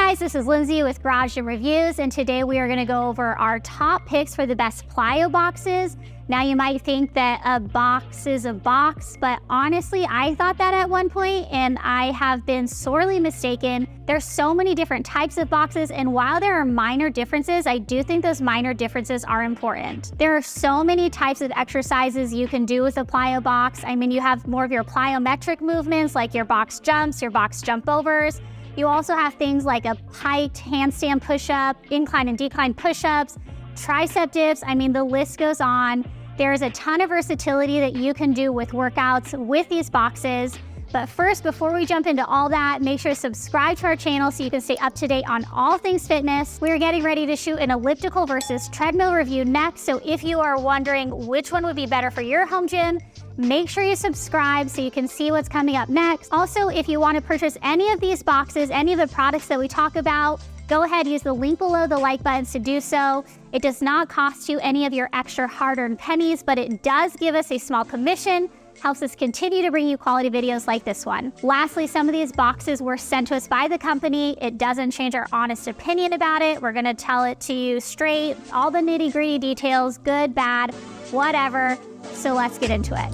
guys, this is Lindsay with Garage Gym Reviews, and today we are going to go over our top picks for the best Plyo boxes. Now you might think that a box is a box, but honestly, I thought that at one point, and I have been sorely mistaken. There's so many different types of boxes, and while there are minor differences, I do think those minor differences are important. There are so many types of exercises you can do with a Plyo box. I mean, you have more of your plyometric movements, like your box jumps, your box jump overs. You also have things like a piked handstand push-up, incline and decline push-ups, tricep dips. I mean, the list goes on. There's a ton of versatility that you can do with workouts with these boxes. But first, before we jump into all that, make sure to subscribe to our channel so you can stay up to date on all things fitness. We're getting ready to shoot an elliptical versus treadmill review next. So if you are wondering which one would be better for your home gym, make sure you subscribe so you can see what's coming up next. Also, if you want to purchase any of these boxes, any of the products that we talk about, go ahead, use the link below the like buttons to do so. It does not cost you any of your extra hard-earned pennies, but it does give us a small commission, helps us continue to bring you quality videos like this one. Lastly, some of these boxes were sent to us by the company. It doesn't change our honest opinion about it. We're gonna tell it to you straight, all the nitty-gritty details, good, bad, whatever. So let's get into it.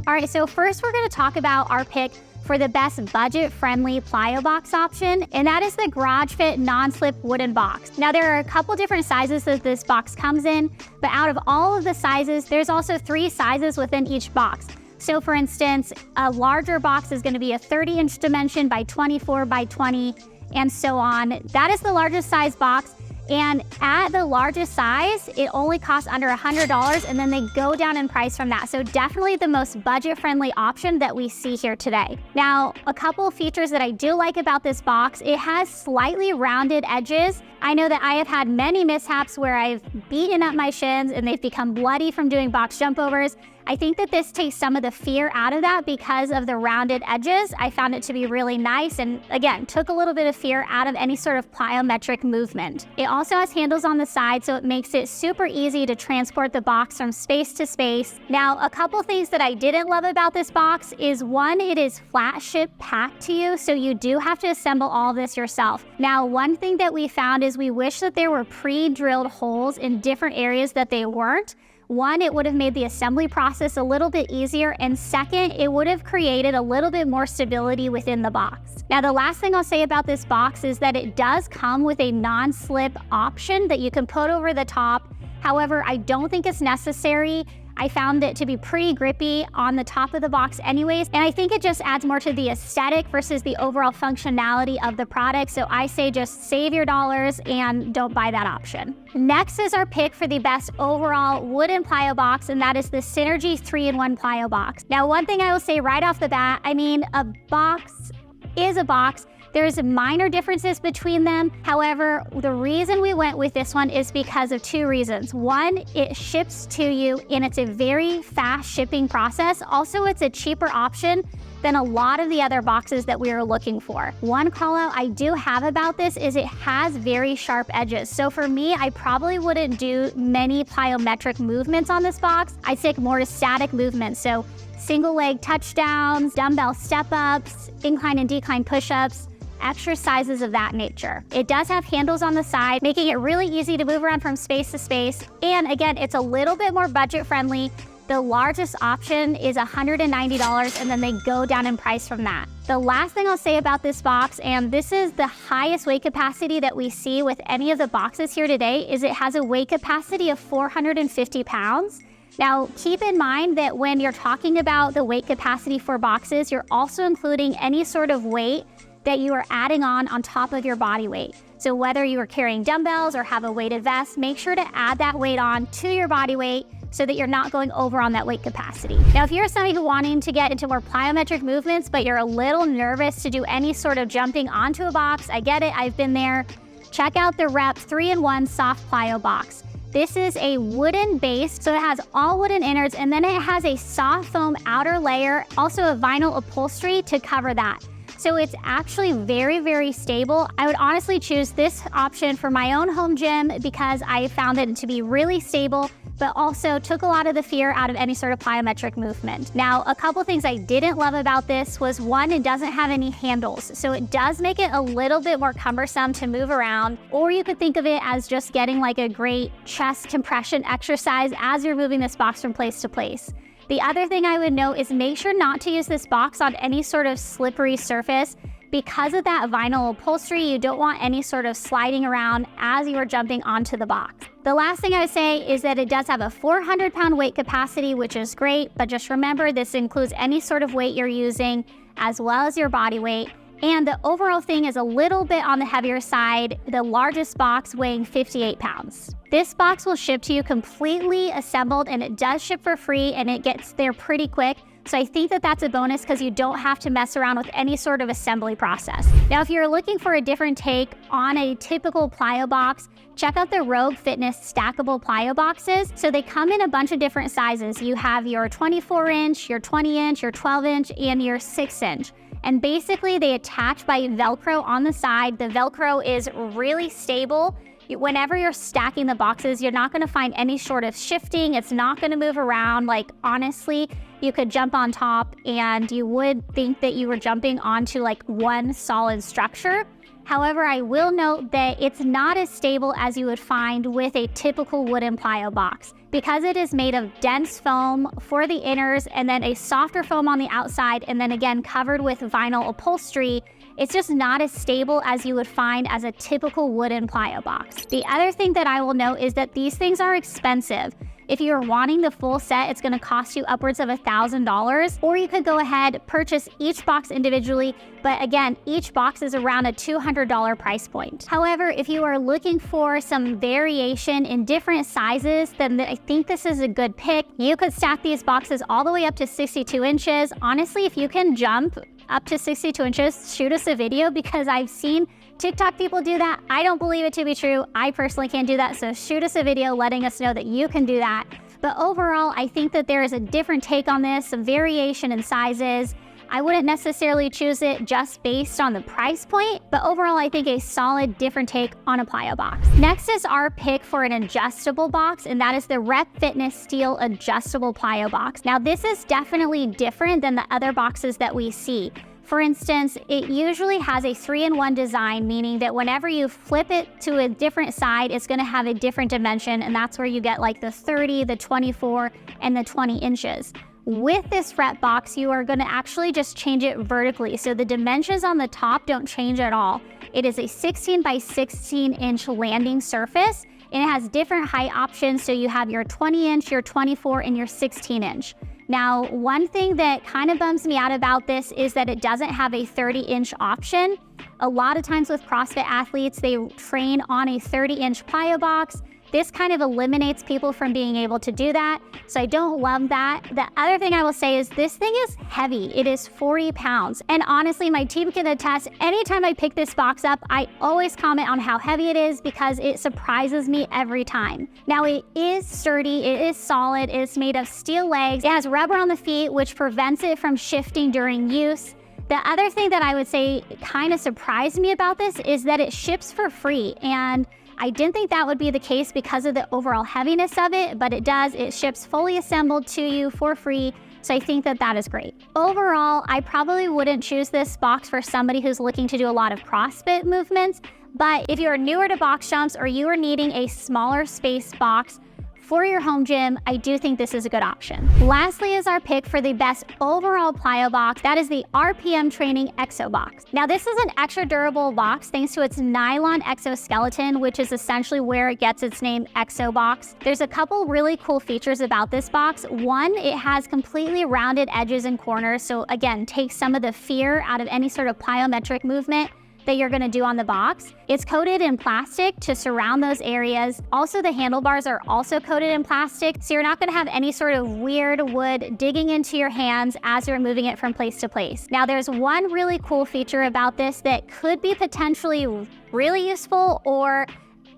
All right, so first we're gonna talk about our pick for the best budget-friendly Plyo box option, and that is the Garage Fit non-slip wooden box. Now, there are a couple different sizes that this box comes in, but out of all of the sizes, there's also 3 sizes within each box. So for instance, a larger box is gonna be a 30-inch dimension by 24 by 20, and so on. That is the largest size box. And at the largest size, it only costs under $100, and then they go down in price from that. So definitely the most budget-friendly option that we see here today. Now, a couple features that I do like about this box, it has slightly rounded edges. I know that I have had many mishaps where I've beaten up my shins and they've become bloody from doing box jump overs. I think that this takes some of the fear out of that because of the rounded edges. I found it to be really nice and, again, took a little bit of fear out of any sort of plyometric movement. It also has handles on the side, so it makes it super easy to transport the box from space to space. Now, a couple things that I didn't love about this box is, one, it is flat ship packed to you, so you do have to assemble all of this yourself. Now, one thing that we found is we wish that there were pre-drilled holes in different areas that they weren't. One, it would have made the assembly process a little bit easier, and second, it would have created a little bit more stability within the box. Now, the last thing I'll say about this box is that it does come with a non-slip option that you can put over the top. However, I don't think it's necessary. I found it to be pretty grippy on the top of the box anyways, and I think it just adds more to the aesthetic versus the overall functionality of the product, so I say just save your dollars and don't buy that option. Next is our pick for the best overall wooden Plyo box, and that is the Synergy 3-in-1 Plyo box. Now, one thing I will say right off the bat, I mean, a box is a box. There's minor differences between them. However, the reason we went with this one is because of 2 reasons. One, it ships to you and it's a very fast shipping process. Also, it's a cheaper option than a lot of the other boxes that we were looking for. One call out I do have about this is it has very sharp edges. So for me, I probably wouldn't do many plyometric movements on this box. I'd stick more to static movements. So single leg touchdowns, dumbbell step-ups, incline and decline push-ups, exercises of that nature. It does have handles on the side, making it really easy to move around from space to space. And again, it's a little bit more budget friendly. The largest option is $190, and then they go down in price from that. The last thing I'll say about this box, and this is the highest weight capacity that we see with any of the boxes here today, is it has a weight capacity of 450 pounds. Now, keep in mind that when you're talking about the weight capacity for boxes, you're also including any sort of weight that you are adding on top of your body weight. So whether you are carrying dumbbells or have a weighted vest, make sure to add that weight on to your body weight so that you're not going over on that weight capacity. Now, if you're somebody who wanting to get into more plyometric movements, but you're a little nervous to do any sort of jumping onto a box, I get it, I've been there. Check out the Rep 3-in-1 Soft Plyo box. This is a wooden base, so it has all wooden innards, and then it has a soft foam outer layer, also a vinyl upholstery to cover that. So it's actually very, very stable. I would honestly choose this option for my own home gym because I found it to be really stable, but also took a lot of the fear out of any sort of plyometric movement. Now, a couple things I didn't love about this was, one, it doesn't have any handles. So it does make it a little bit more cumbersome to move around, or you could think of it as just getting like a great chest compression exercise as you're moving this box from place to place. The other thing I would note is make sure not to use this box on any sort of slippery surface. Because of that vinyl upholstery, you don't want any sort of sliding around as you are jumping onto the box. The last thing I would say is that it does have a 400-pound weight capacity, which is great, but just remember this includes any sort of weight you're using as well as your body weight. And the overall thing is a little bit on the heavier side, the largest box weighing 58 pounds. This box will ship to you completely assembled, and it does ship for free, and it gets there pretty quick. So I think that that's a bonus because you don't have to mess around with any sort of assembly process. Now, if you're looking for a different take on a typical Plyo box, check out the Rogue Fitness stackable Plyo boxes. So they come in a bunch of different sizes. You have your 24-inch, your 20-inch, your 12-inch, and your 6-inch. And basically they attach by Velcro on the side. The Velcro is really stable. Whenever you're stacking the boxes, you're not gonna find any sort of shifting. It's not gonna move around. Like, honestly, you could jump on top and you would think that you were jumping onto like one solid structure. However, I will note that it's not as stable as you would find with a typical wooden Plyo box. Because it is made of dense foam for the inners and then a softer foam on the outside, and then again covered with vinyl upholstery, it's just not as stable as you would find as a typical wooden Plyo box. The other thing that I will note is that these things are expensive. If you're wanting the full set, it's gonna cost you upwards of $1,000, or you could go ahead, purchase each box individually, but again, each box is around a $200 price point. However, if you are looking for some variation in different sizes, then I think this is a good pick. You could stack these boxes all the way up to 62 inches. Honestly, if you can jump up to 62 inches, shoot us a video, because I've seen TikTok people do that. I don't believe it to be true. I personally can't do that, so shoot us a video letting us know that you can do that. But overall, I think that there is a different take on this, some variation in sizes. I wouldn't necessarily choose it just based on the price point, but overall, I think a solid different take on a Plyo box. Next is our pick for an adjustable box, and that is the Rep Fitness Steel Adjustable Plyo box. Now, this is definitely different than the other boxes that we see. For instance, it usually has a 3-in-1 design, meaning that whenever you flip it to a different side, it's gonna have a different dimension, and that's where you get like the 30, the 24, and the 20 inches. With this Rep box, you are gonna actually just change it vertically, so the dimensions on the top don't change at all. It is a 16 by 16 inch landing surface, and it has different height options, so you have your 20 inch, your 24, and your 16 inch. Now, one thing that kind of bums me out about this is that it doesn't have a 30-inch option. A lot of times with CrossFit athletes, they train on a 30-inch Plyo box. This kind of eliminates people from being able to do that, so I don't love that. The other thing I will say is this thing is heavy. It is 40 pounds, and honestly, my team can attest, anytime I pick this box up, I always comment on how heavy it is because it surprises me every time. Now, it is sturdy, it is solid, it is made of steel legs, it has rubber on the feet, which prevents it from shifting during use. The other thing that I would say kind of surprised me about this is that it ships for free, and I didn't think that would be the case because of the overall heaviness of it, but it does. It ships fully assembled to you for free, so I think that that is great. Overall, I probably wouldn't choose this box for somebody who's looking to do a lot of CrossFit movements, but if you're newer to box jumps or you are needing a smaller space box for your home gym, I do think this is a good option. Lastly is our pick for the best overall Plyo box. That is the RPM Training Exo Box. Now, this is an extra durable box thanks to its nylon exoskeleton, which is essentially where it gets its name Exo Box. There's a couple really cool features about this box. One, it has completely rounded edges and corners, so again, takes some of the fear out of any sort of plyometric movement that you're gonna do on the box. It's coated in plastic to surround those areas. Also, the handlebars are also coated in plastic, so you're not gonna have any sort of weird wood digging into your hands as you're moving it from place to place. Now, there's one really cool feature about this that could be potentially really useful or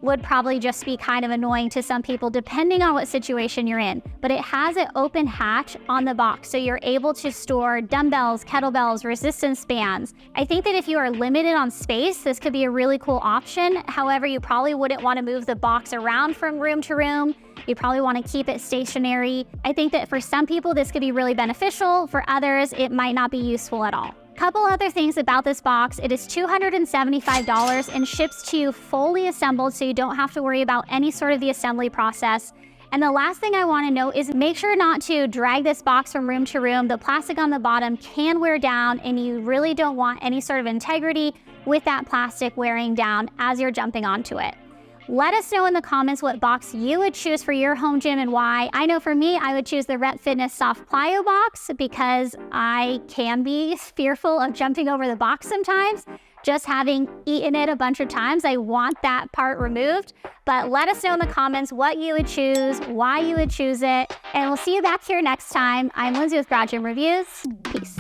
would probably just be kind of annoying to some people depending on what situation you're in. But it has an open hatch on the box, so you're able to store dumbbells, kettlebells, resistance bands. I think that if you are limited on space, this could be a really cool option. However, you probably wouldn't want to move the box around from room to room. You probably want to keep it stationary. I think that for some people, this could be really beneficial. For others, it might not be useful at all. Couple other things about this box. It is $275 and ships to you fully assembled, so you don't have to worry about any sort of the assembly process. And the last thing I want to note is make sure not to drag this box from room to room. The plastic on the bottom can wear down, and you really don't want any sort of integrity with that plastic wearing down as you're jumping onto it. Let us know in the comments what box you would choose for your home gym and why. I know for me, I would choose the Rep Fitness Soft Plyo box because I can be fearful of jumping over the box sometimes. Just having eaten it a bunch of times, I want that part removed. But let us know in the comments what you would choose, why you would choose it, and we'll see you back here next time. I'm Lindsay with Garage Gym Reviews. Peace.